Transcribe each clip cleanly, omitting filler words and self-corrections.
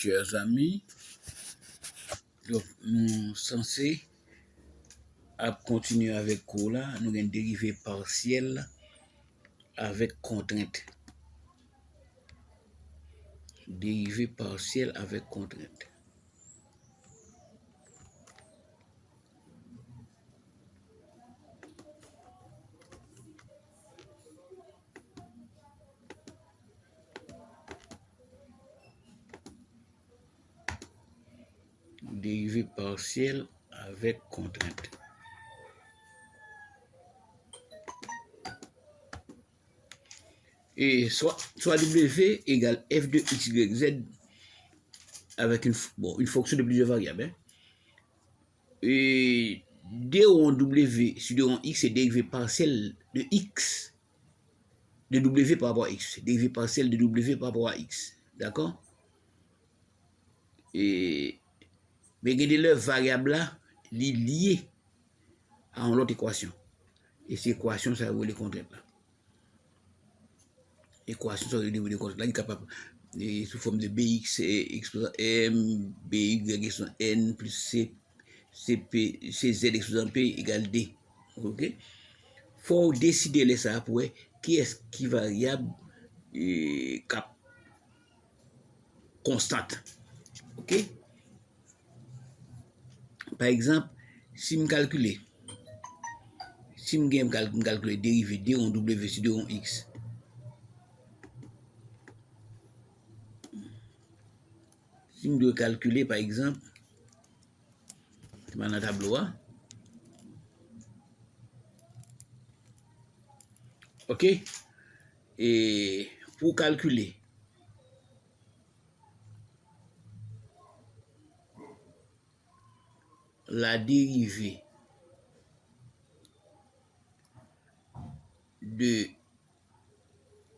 chers amis, donc nous censés à continuer avec là, nous avons une dérivée partielle avec contrainte. Dérivée partielle avec contrainte. Dérivée partielle avec contrainte. Et soit W égale f de x, y, z avec une fonction de plusieurs variables. Hein. Et d en W sur d en x est dérivée partielle de x, de W par rapport à x. Dérivée partielle de W par rapport à x. D'accord? Et mais regardez le variable là, lié à une autre équation. Et cette équation, ça va les contraintes là. Équation, ça va les contraintes là, il est capable. Et sous forme de bx et exposant m, by exposant n plus c, cp, cz exposant p égale d. Ok? Il faut décider les ça pour qui est qui variable et cap constante. Ok? Par exemple, si je calcule, si je calcule dérivée d en w sur d en x, si je dois calculer par exemple, dans le tableau, ok, et pour calculer la dérivée de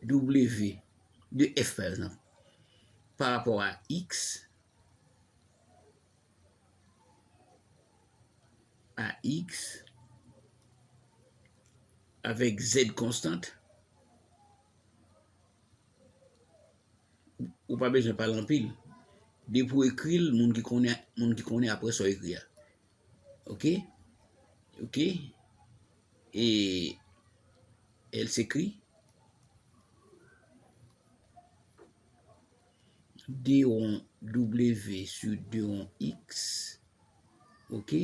W, de f par exemple, par rapport à x, avec z constante, ou pas besoin de parler en pile. Dès pour écrire, le monde qui connaît après ça écrit. Ok? Ok? Et elle s'écrit d en w sur d en x. Ok?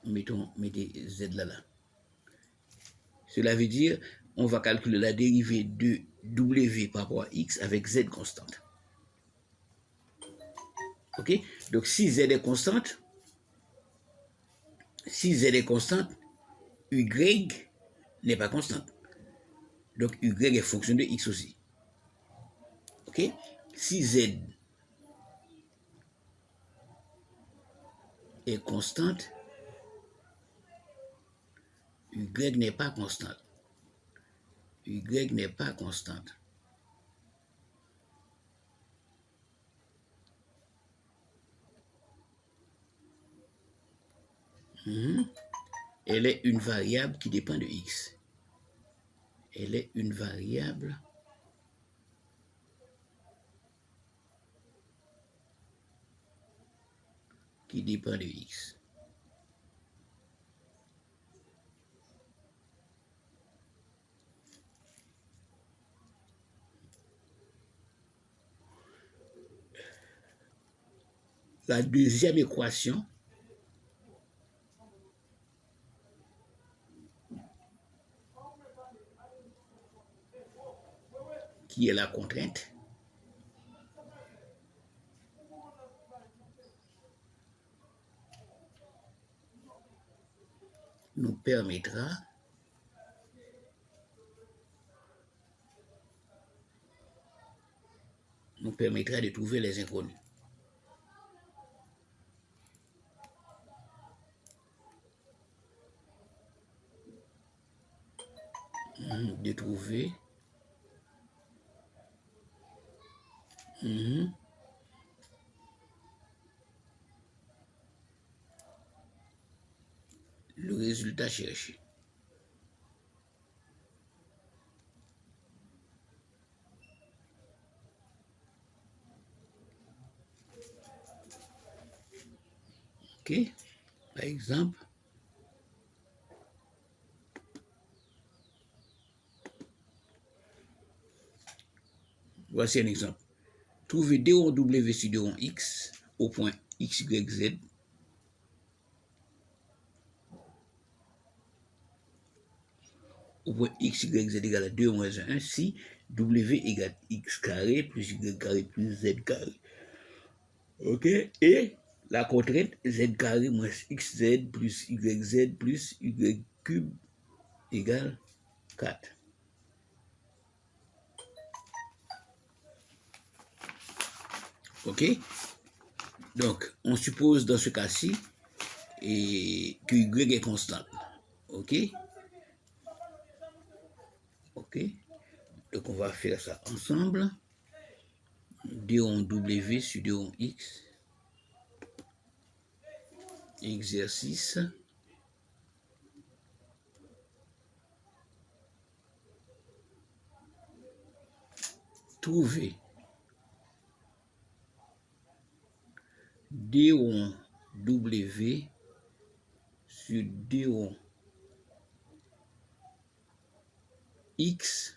Mettez z là. Cela veut dire, on va calculer la dérivée de w par rapport à x avec z constante. Ok? Donc si z est constante, y n'est pas constante. Donc y est fonction de x aussi. Ok? Si z est constante, y n'est pas constante. Y n'est pas constante. Elle est une variable qui dépend de x. Elle est une variable qui dépend de x. La deuxième équation qui est la contrainte nous permettra de trouver les inconnus. De trouver le résultat cherché. OK? Par exemple, voici un exemple. Trouvez D rond W sur D rond X au point X, Y, Z. Au point X, Y, Z égale à 2 moins 1 si W égale X carré plus Y carré plus Z carré. OK? Et la contrainte Z carré moins XZ plus YZ plus Y cube égale 4. OK? Donc, on suppose dans ce cas-ci que Y est constante. OK? OK? Donc, on va faire ça ensemble. D rond W sur D rond X. Exercice. Trouver D rond W sur D rond X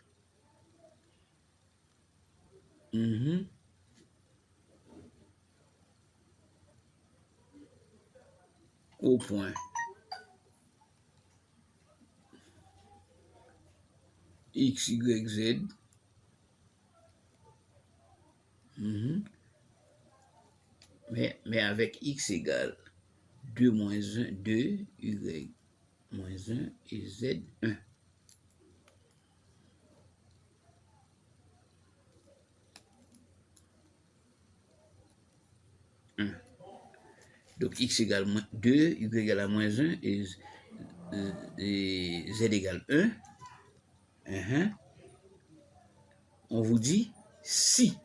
au point X, Y, Z. Mais avec X égale 2 moins 1, 2, Y moins 1 et Z 1. Donc X égale 2, Y égale à moins 1 et Z égale 1. On vous dit si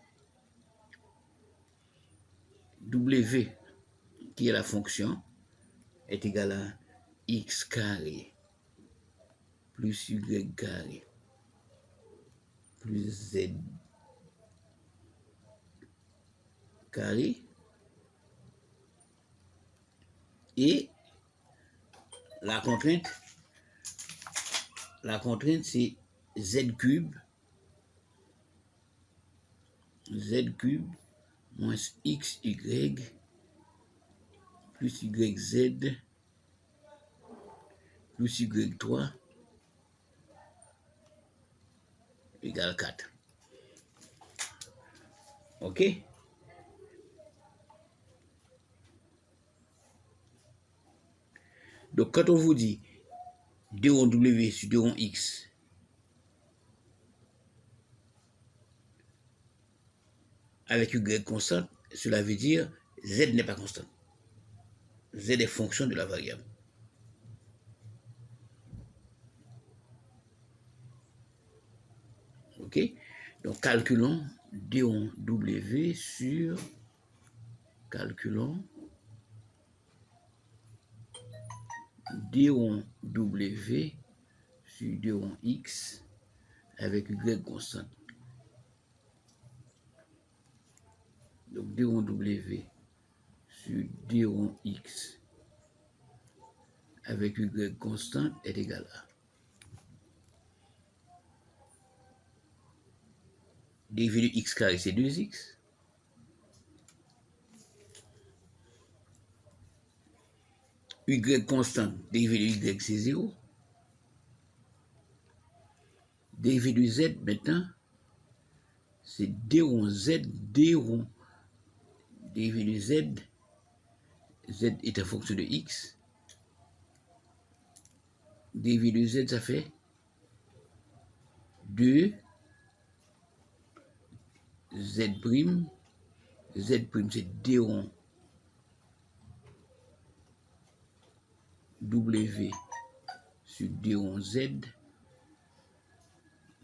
W, qui est la fonction, est égal à X carré plus Y carré plus Z carré, et la contrainte c'est Z cube moins XY plus YZ plus Y3 égale 4. OK? Donc, quand on vous dit D rond W sur D rond X avec Y constante, cela veut dire Z n'est pas constante. Z est fonction de la variable. OK? Donc, calculons D rond W sur D rond W sur D rond X avec Y constante. Donc, D rond W sur D rond X avec Y constante est égal à dérivé de X carré, c'est 2X. Y constante, dérivé de Y, c'est 0. Dérivé de Z, maintenant, c'est D rond Z, D rond. Dérivé de Z, Z est en fonction de X. Dérivé de Z, ça fait 2 Z prime. Z prime, c'est D rond W sur D rond Z.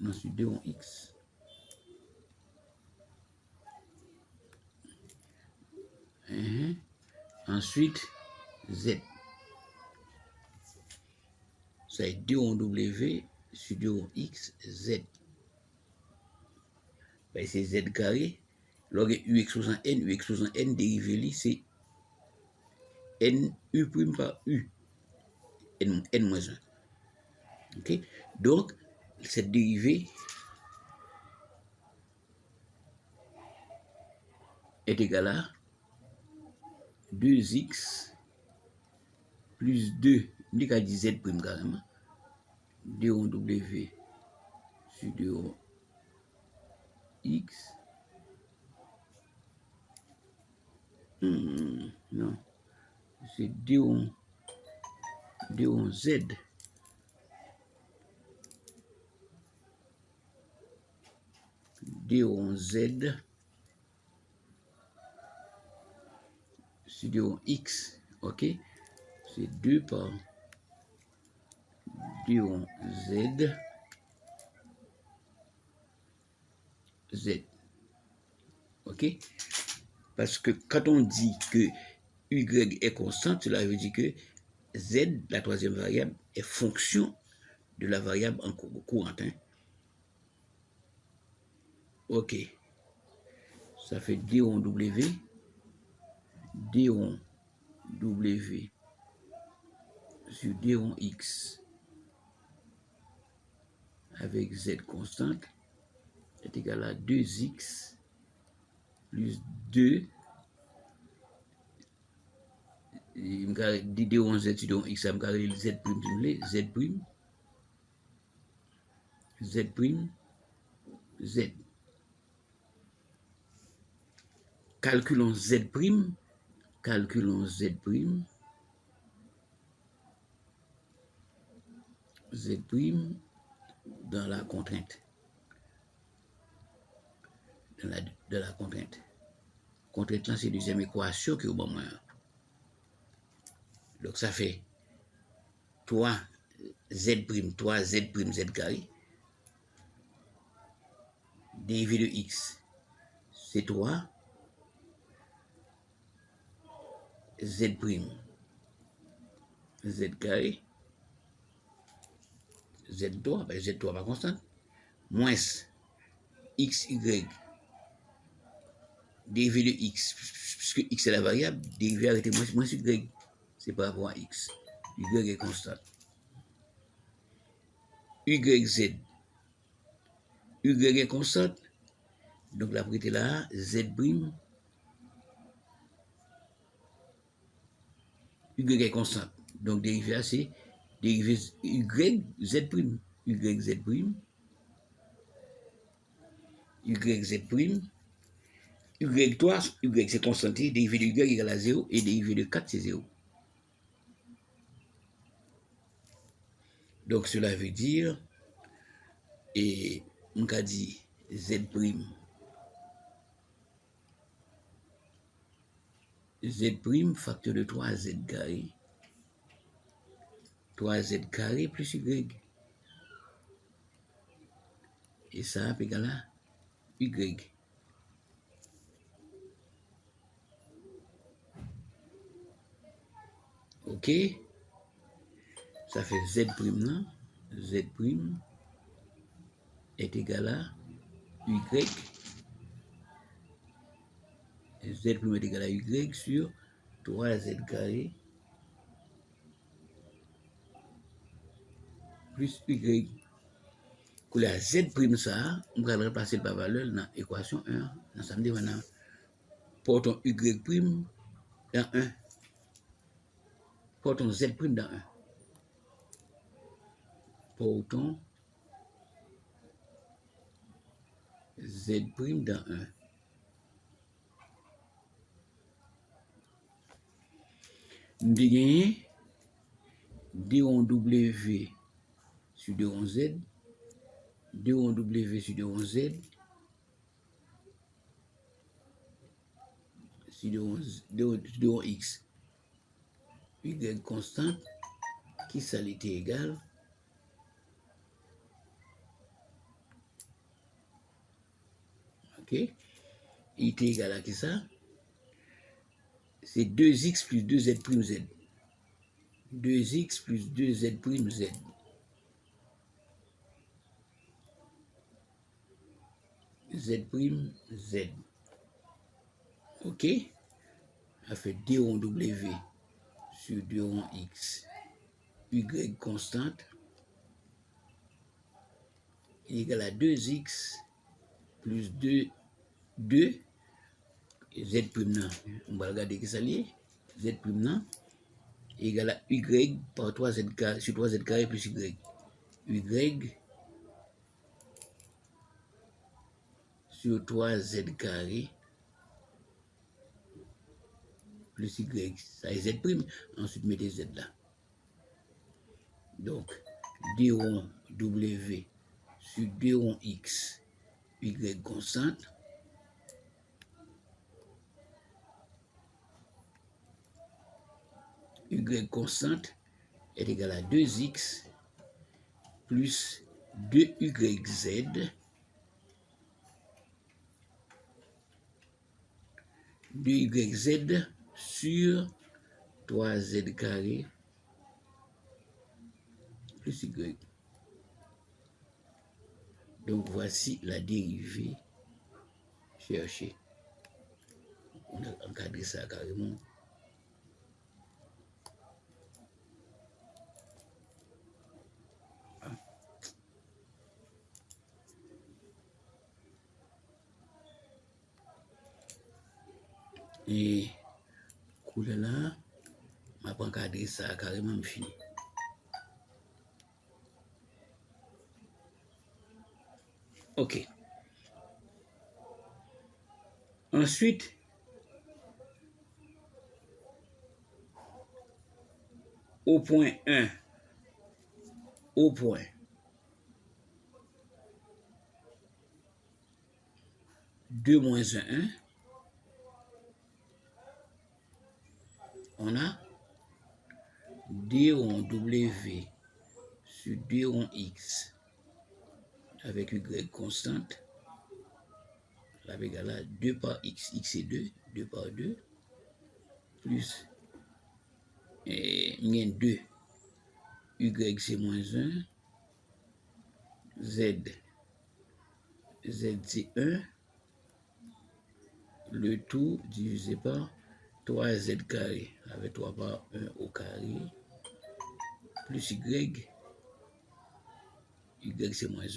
Non, sur D rond X. Ensuite, Z. Ça est D rond W sur D rond X, Z. Ben, c'est Z carré. Log U exposant N dérivé, c'est N, U prime par U, N moins 1. Ok? Donc, cette dérivée est égale à 2x plus 2, on dit qu'à Z prime carrément, 2 en W sur 2 en X. Non, c'est 2 en Z. 2 en Z sur 2 en X. Ok? C'est 2 par 2 en Z. Z. Ok? Parce que quand on dit que Y est constante, cela veut dire que Z, la troisième variable, est fonction de la variable en courante. Hein? Ok. Ça fait D en W. D en W sur D en X avec Z constante est égal à 2x plus 2. D en Z sur D en X, ça me carré Z prime, Z prime, Z prime, Z. Calculons Z prime, calculons Z prime, Z prime dans la contrainte. Dans la contrainte. Contrainte là, c'est la deuxième équation qui est au bon moment. Donc ça fait 3 Z prime, 3 Z prime, Z carré. Dérivé de X, c'est 3 Z prime, Z carré, Z3, ben Z3 pas constante, moins XY, dérivé de X, puisque X est la variable, dérivé arrêté moins Y, c'est par rapport à X. Y est constante. YZ, Y est constante, donc la prêté là, Z prime, Y est constante. Donc dérivé c'est dérivé Y, Z prime, YZ prime, YZ prime, Y3, Y c'est constanté, dérivé de Y égale à 0 et dérivé de 4 c'est 0. Donc cela veut dire, et on a dit Z prime, Z prime facteur de 3Z carré, 3Z carré plus Y. Et ça égale à Y. Ok? Ça fait Z prime là. Z prime est égal à Y. Z prime est égal à Y sur 3Z carré plus Y. Pour la Z prime ça, on va remplacer par valeur dans l'équation 1. Dans ça me dit maintenant, portons Y prime dans 1. Portons Z prime dans 1. Portons Z prime dans 1. Nous avons D en W sur 2 en Z, 2 en W sur 2 en Z, sur 2 en X. Y constante qui ça l'était égal. Ok. Il était égal à qui ça? C'est 2x plus 2z prime z. 2x plus 2z prime z. Z prime z. Ok. Ça fait D en W sur 2 rond x, y constante, est égal à 2x plus 2 z prime, on va regarder que ça lié, z prime est égal à y par 3z carré sur 3z carré plus y. Y sur 3z carré plus y, ça est z prime, ensuite mettez z là. Donc, 2 rond w sur 2 rond x, y constante, y constante est égal à 2x plus 2yz, 2yz sur 3z carré plus y. Donc voici la dérivée cherchée. On a encadré ça carrément. Et couleur là, m'a pas encadré ça carrément fini. Ok. Ensuite, au point 1, au point 2 moins 1, on a 2 rond W sur 2 rond X avec Y constante, là égal à 2 par X, X est 2, 2 par 2, plus 2, Y c'est moins 1, Z c'est 1, le tout divisé par 3Z carré, avec 3 par 1 au carré, plus Y, Y c'est moins 1.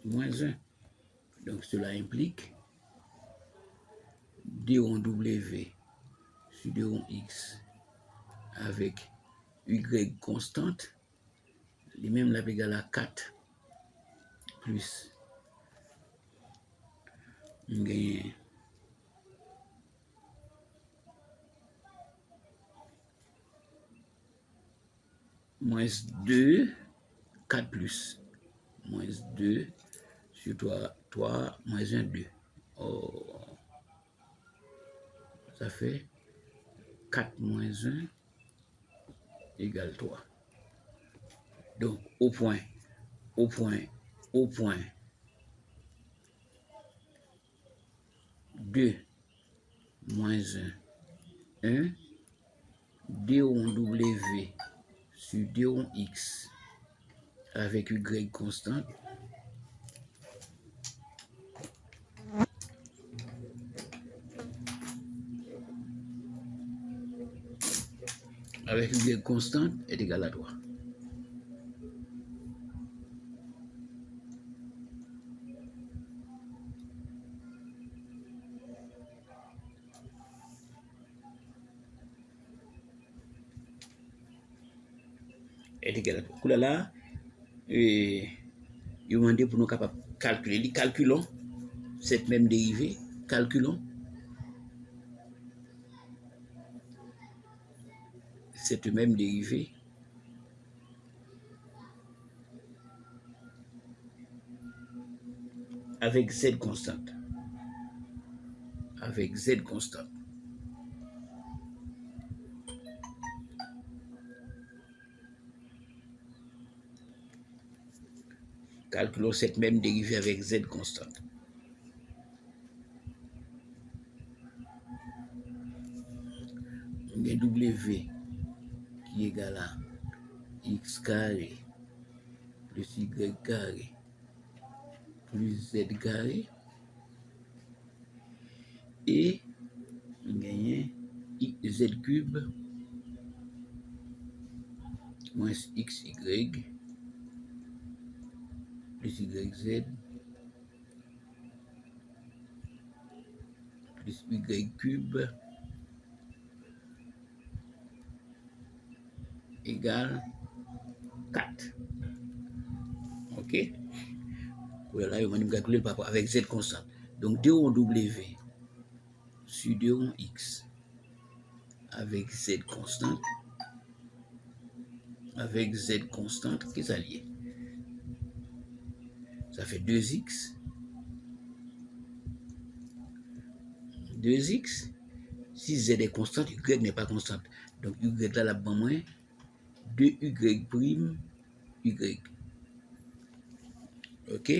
Moins 1. Donc cela implique 2 rond W sur 2 rond X avec Y constante, les mêmes là égal à 4 plus on gagne moins 2, 4 plus, moins 2 sur 3 moins 1, 2. Oh, ça fait 4 moins 1 égale 3. Donc, au point, 2 moins 1, 1, 2 rond W sur 2 rond X avec Y constante, avec Y constante est égal à 3. Est égal à 3. Pour là, il demandé pour nous capables de calculer. Calculons cette même dérivée. Calculons cette même dérivée avec Z constante. Avec Z constante. Calculons cette même dérivée avec Z constante. On a W qui est égal à X carré plus Y carré plus Z carré et on gagne z cube moins xy plus yz plus y cube égale 4. Ok? Voilà, on va calculer par rapport avec z constante. Donc 2 rond w sur 2 rond x avec z constante. Avec z constante, qu'est-ce que ça lié? Ça fait 2x. 2x. Si z est constante, y n'est pas constante. Donc y là, là-bas, moins 2y prime y. Ok?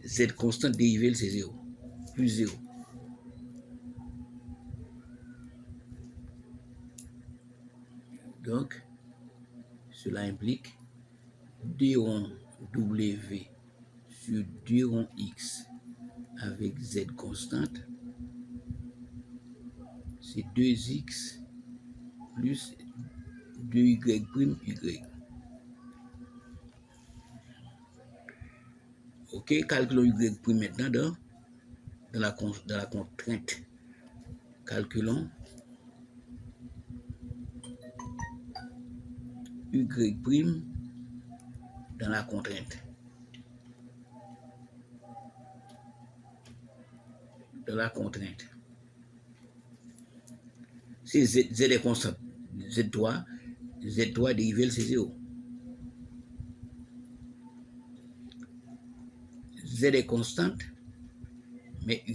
Z constante dérivée, c'est 0. Plus 0. Donc, cela implique 2 rond w sur 2 rond x avec z constante, c'est 2x plus 2y prime y. Ok, calculons y prime maintenant dans la contrainte. Calculons y prime dans la contrainte. De la contrainte. Si z est constant, z3 dérivé, c'est 0. Z est constante, mais y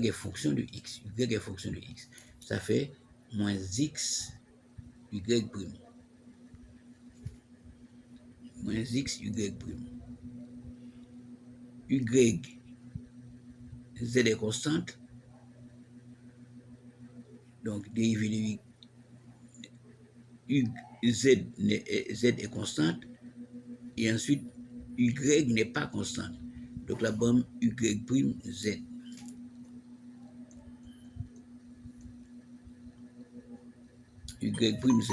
est fonction de x. Y est fonction de x. Ça fait moins x, y prime. Moins x, y prime. Y, z est constante. Donc, dérivé de z est constante. Et ensuite, y n'est pas constante. Donc, la bombe y prime z. Y prime z.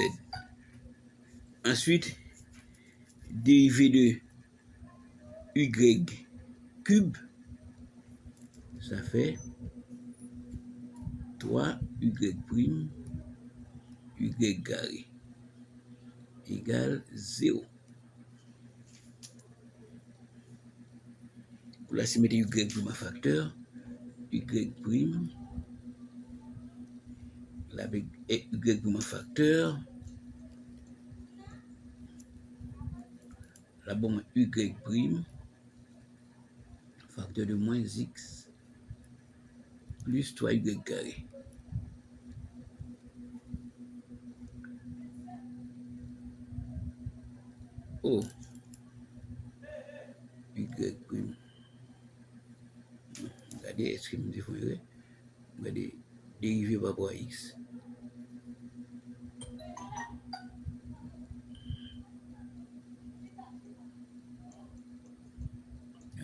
Ensuite, dérivé de y cube, ça fait 3y prime y carré égale 0. Pour la symétrie y prime à facteur, y prime, avec y prime à facteur, la bombe y prime, facteur de moins x, plus 3y carré. Oh, y prime. Regardez, est-ce que je me défendrai? Regardez, dérivé par rapport à x.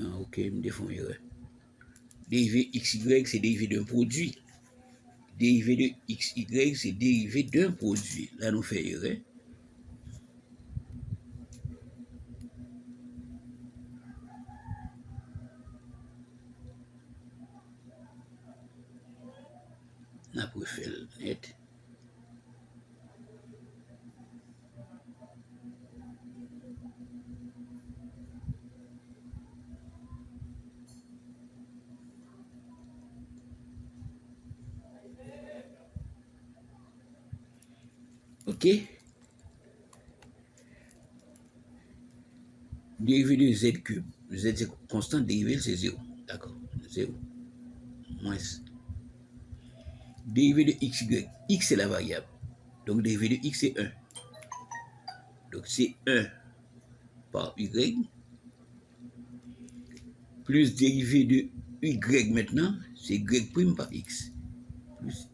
Ah, ok, je me défendrai. Dérivé xy, c'est dérivé d'un produit. Dérivé de xy, c'est dérivé d'un produit. Là, nous faisons. On a fait le net. Ok. Dérivé de z cube. Z c'est constant, dérivé c'est 0. D'accord. 0. Moins. Dérivé de xy. X c'est la variable. Donc dérivé de x c'est 1. Donc c'est 1 par y. Plus dérivé de y maintenant, c'est y prime par x. Plus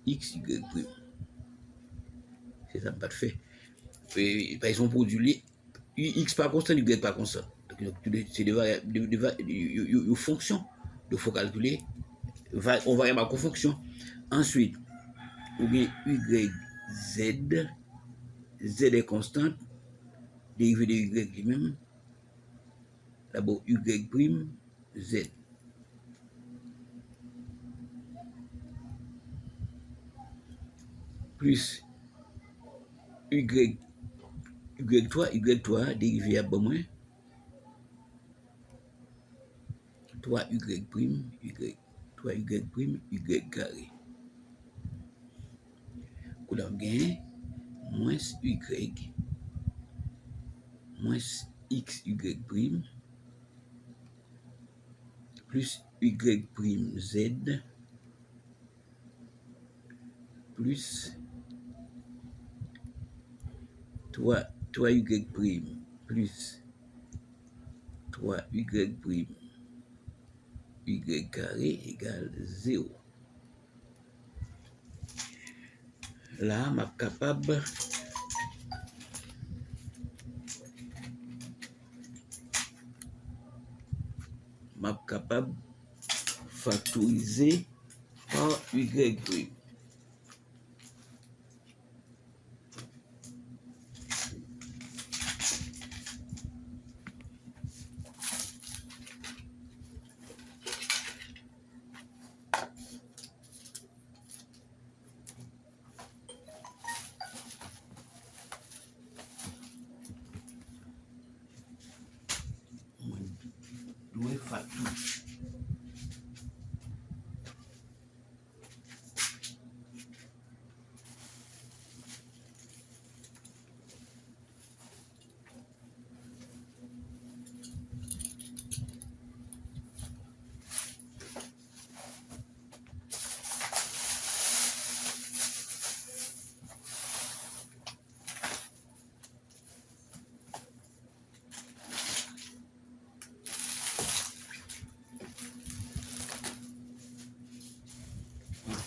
x, y prime. C'est ça, pas de fait. Et, par exemple, produit, x pas constant, y pas constant. Donc, c'est des variables, des fonctions. Il faut calculer, on variable en fonction. Ensuite, ou bien YZ, Z est constante, dérivé de Y lui-même, d'abord Y prime, Z. Plus Y3 dérivé à bon moins, 3Y prime, Y, 3Y prime, Y carré. Qu'on a gagné, moins Y, moins XY prime, plus Y prime Z, plus 3Y prime, plus 3Y prime, Y carré égale 0. Là, je suis capable de factoriser par Y prime.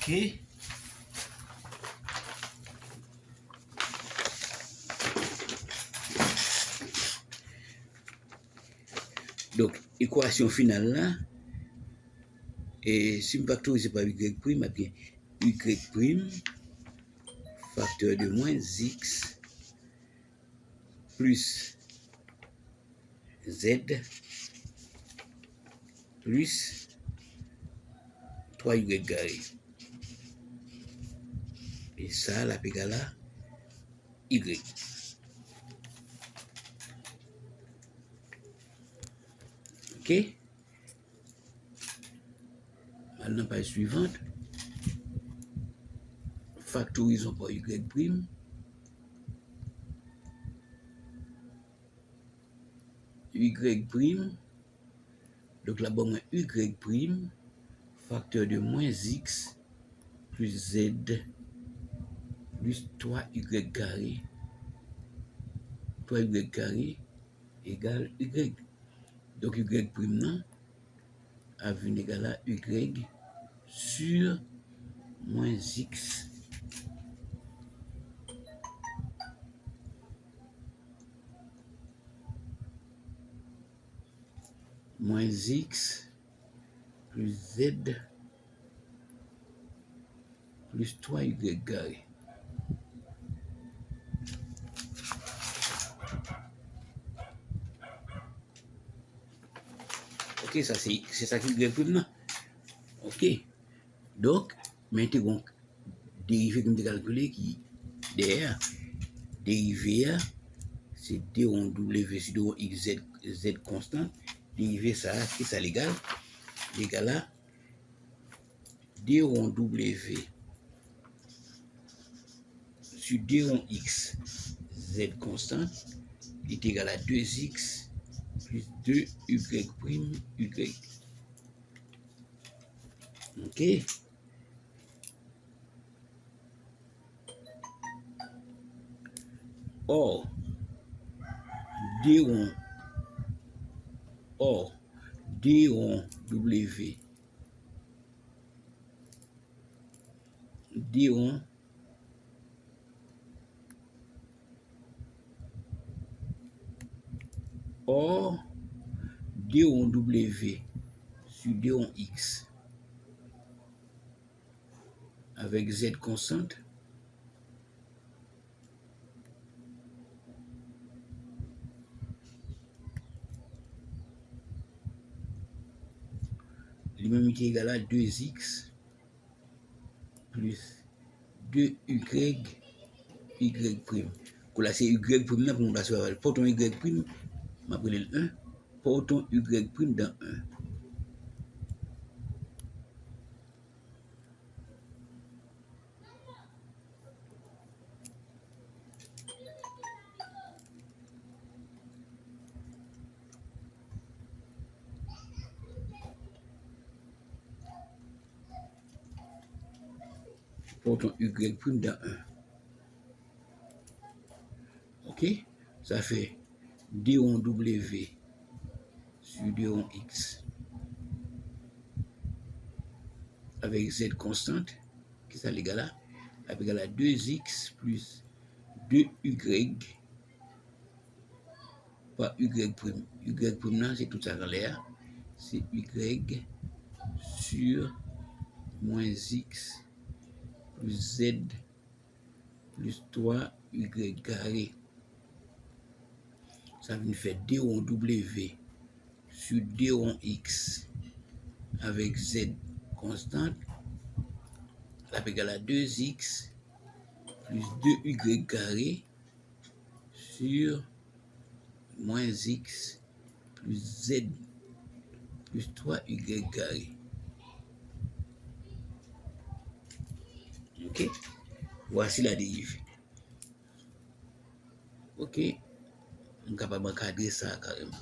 OK. Donc, équation finale là, et si je factorise par Y prime, bien Y prime, facteur de moins X, plus Z, plus 3Y carré. Et ça, la égale à Y. OK? Maintenant, page suivante. Factorisons par Y prime. Y prime. Donc là-bas, Y prime, facteur de moins X, plus Z, plus 3Y carré. 3Y carré égale Y. Donc Y prime, non, a vu égal à Y sur moins X moins X plus Z plus 3Y carré. OK, ça c'est ça qui est prime, non? OK. Donc, maintenant, dérivé comme tu calculé qui derrière, dérivé, c'est D en W sur D en X, Z constant. Dérivé ça, qui ça l'égal? L'égal à D en W sur D en X, Z constant, est égal à 2X plus 2Y prime Y. OK? Or, D en W, D en or D en W sur D en X avec Z constante. Lui-même qui est égal à 2x plus 2y, y prime. Là, c'est y prime pour nous passer. Portons y prime, m'appelle le 1. Portons y prime dans 1. Portons y prime dans 1. Ok? Ça fait d on w sur d on x avec z constante, qui est égal à 2x plus 2y par y prime. Y prime, c'est tout ça dans l'air. C'est y sur moins x plus z plus 3y carré. Ça veut faire d on w sur d on x avec z constante, ça égal à 2x plus 2y carré sur moins x plus z plus 3y carré. Ok? Voici la dérive. Ok? On est capable d'encadrer ça carrément.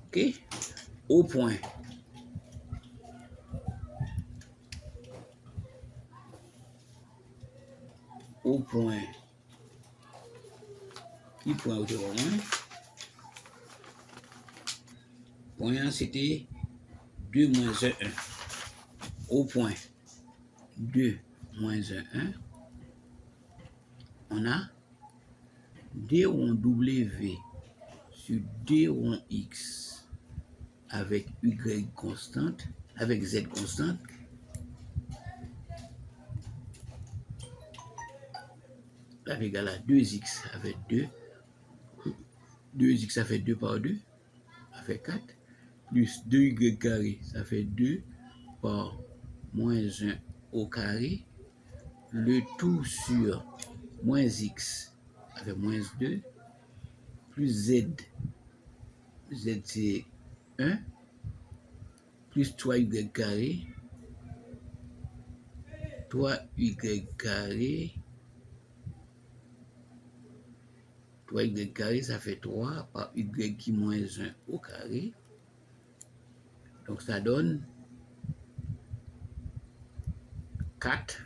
Ok? Au point. Au point. Qui point au moins? Point, c'était 2 moins 1, 1. Au point 2 moins 1, 1. On a d on w sur d on x avec y constante, avec z constante. Ça fait égal à 2x, ça fait 2. 2x, ça fait 2 par 2, ça fait 4. Plus 2y carré, ça fait 2 par moins 1 au carré. Le tout sur moins x, ça fait moins 2. Plus z, z c'est 1. Plus 3y carré. 3y carré. 3y carré, ça fait 3 par y qui moins 1 au carré. Donc ça donne 4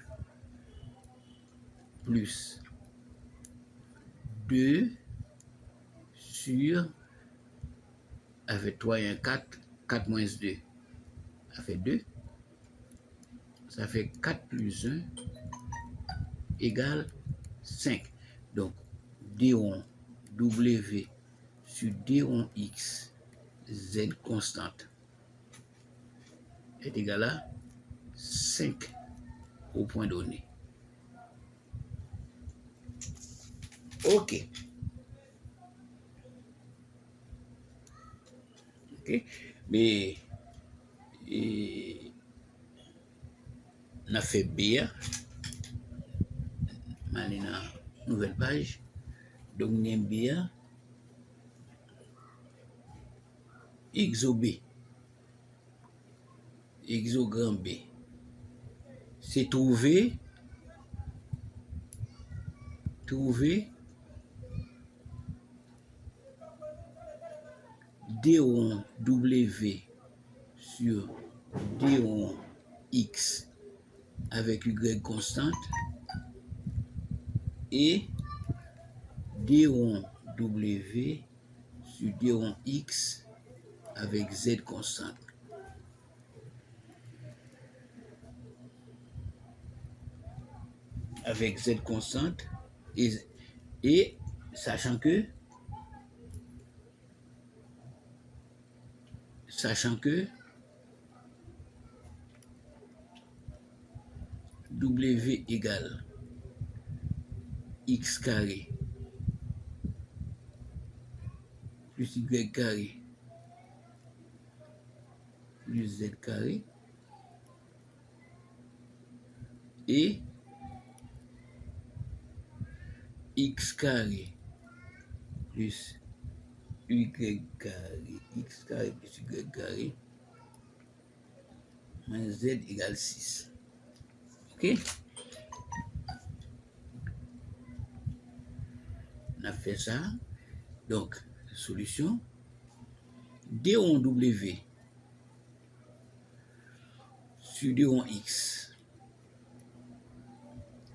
plus 2 sur, avec 3 et 1, 4, 4 moins 2, ça fait 2. Ça fait 4 plus 1 égale 5. Donc, d on w sur d on x, z constante, est égal à 5 au point donné. Ok. Ok. Mais, on a fait B, maintenant, nouvelle page. Donc, on a B, exo-B, exogramme B. C'est trouver d on w sur d on x avec y constante et d on w sur d on x avec z constante. Avec z constante et sachant que W égale x carré plus y carré plus z carré et x carré plus y carré, x carré plus y carré moins z égale 6. Ok? On a fait ça. Donc, solution. D rond W sur D rond X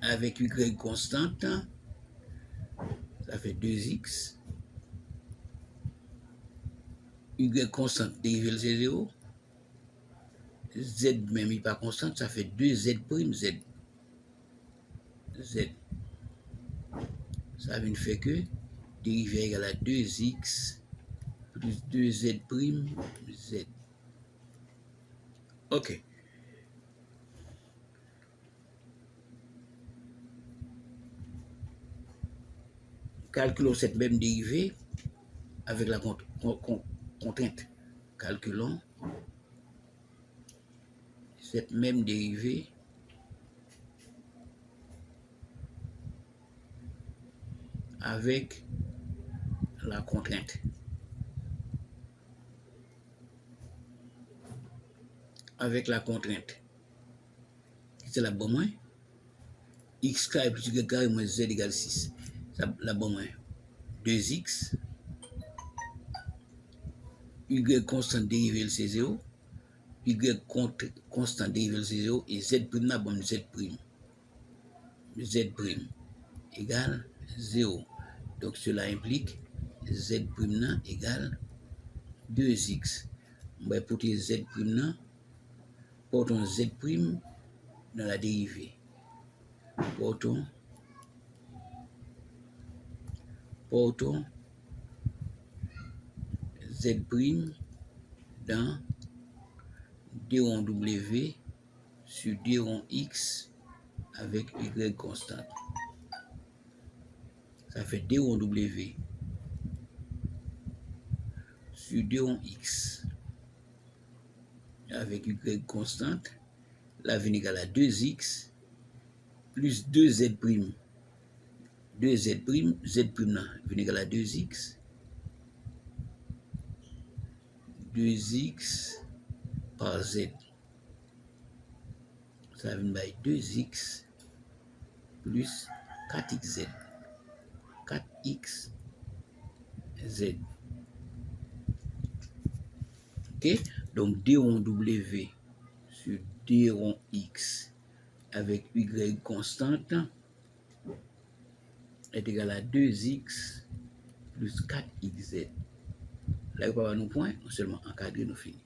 avec Y constante, ça fait 2X. Y constante dérivé le C0. Z même n'est pas constante, ça fait 2Z prime Z. Z. Ça veut faire que dérivé égale à 2X plus 2Z prime Z. Ok. Calculons cette même dérivée avec la contrainte. Calculons cette même dérivée avec la contrainte. Avec la contrainte. C'est la bonne moins. X carré plus Y carré moins Z égale 6. Ça, la bonne moins. 2X. Y constant dérivé le C0. Y constant dérivé le C0. Et Z prime la bonne Z prime. Z prime égale 0. Donc cela implique Z prime égale 2X. On va porter Z prime, portons Z prime dans la dérivée. Portons Z prime dans D rond W sur D rond X avec Y constante. Ça fait D rond W sur D rond X avec Y constante. La vient égale à 2X plus 2Z prime. 2Z prime, Z prime là, vient égale à 2X. 2X par Z. Ça vient by 2X plus 4XZ. 4XZ. Ok? Donc D rond W sur D rond X avec Y constante est égal à 2X plus 4XZ. Là, il n'y a pas de points, on seulement encadrer nos finis.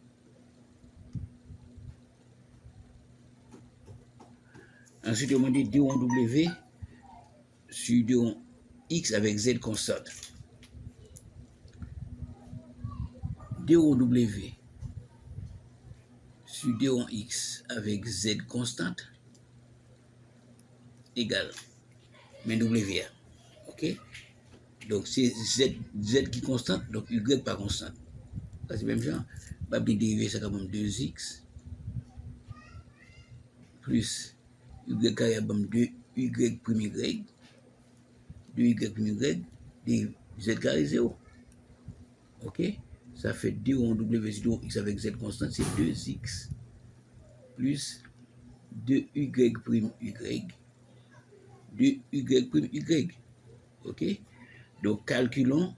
Ensuite, on dit D rond W sur D rond X avec Z constante. D rond W sur D rond X avec Z constante égale mais W. Ok? Donc c'est Z qui est constante, donc Y pas constante. C'est le même genre. Je vais dériver ça comme 2X plus Y carré comme 2Y prime Y. 2Y prime Y, Z carré 0. Ok? Ça fait D rond W sur X avec Z constante, c'est 2X plus 2Y prime Y. 2Y prime Y. Ok? Donc calculons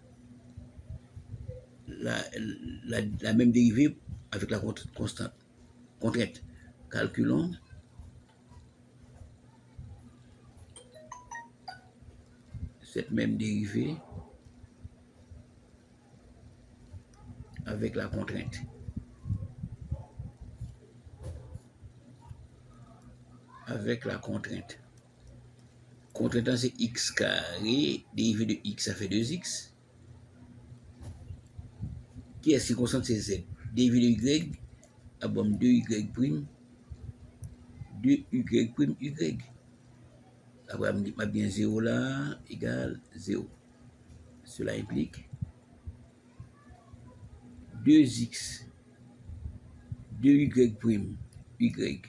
la même dérivée avec la constante. Contrainte. Calculons cette même dérivée avec la contrainte. Avec la contrainte. Contrainte, c'est x carré, dérivé de x, ça fait 2x. Qui est constante, c'est z. Dérivé de y, à bon 2y prime, 2y prime y. Après, ma bien 0 là égale 0. Cela implique 2x, 2y prime, y,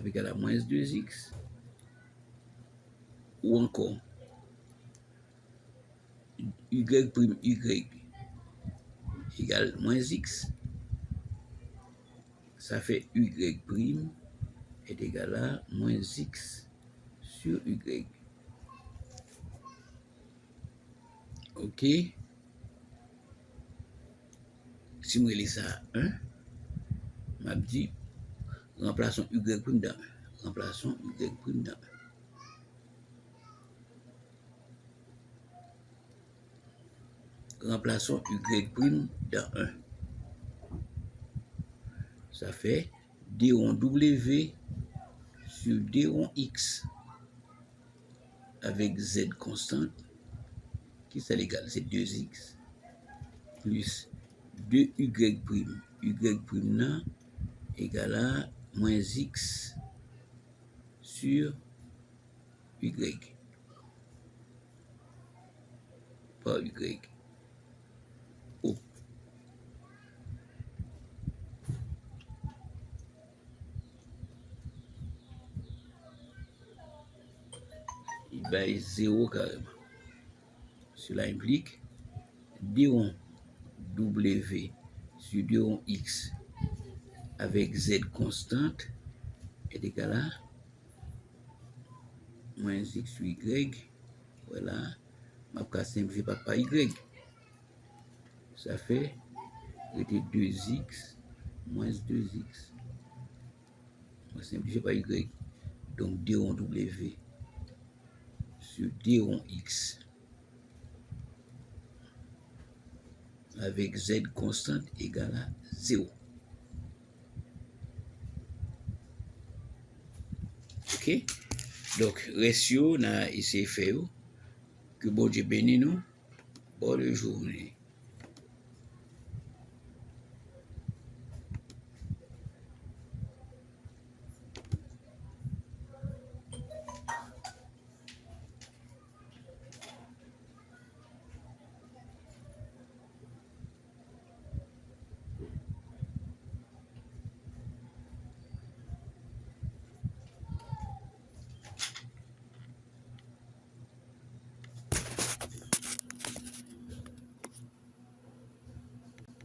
égal à moins 2x, ou encore y prime, y, égale moins x. Ça fait y prime est égal à moins x sur y. Ok. Si je lis ça 1, m'a dit, remplaçons y prime dans 1. Remplaçons y prime dans 1. Remplaçons y prime dans 1. Ça fait d rond w sur d rond x avec z constante, qui c'est l'égal, c'est 2x, plus 2y prime. Y prime là égale à moins x sur y par y. Oh. Il va être 0 carrément. Cela implique d rond w sur d rond x avec z constante est égal à moins x sur y. Voilà. Je vais simplifier par y. Ça fait 2x moins 2x. On va simplifier par y. Donc d rond w sur d rond x avec z constante égale à 0. Ok? Donc, ratio, on a essayé de faire que bon Dieu bénisse nous. Bonne journée.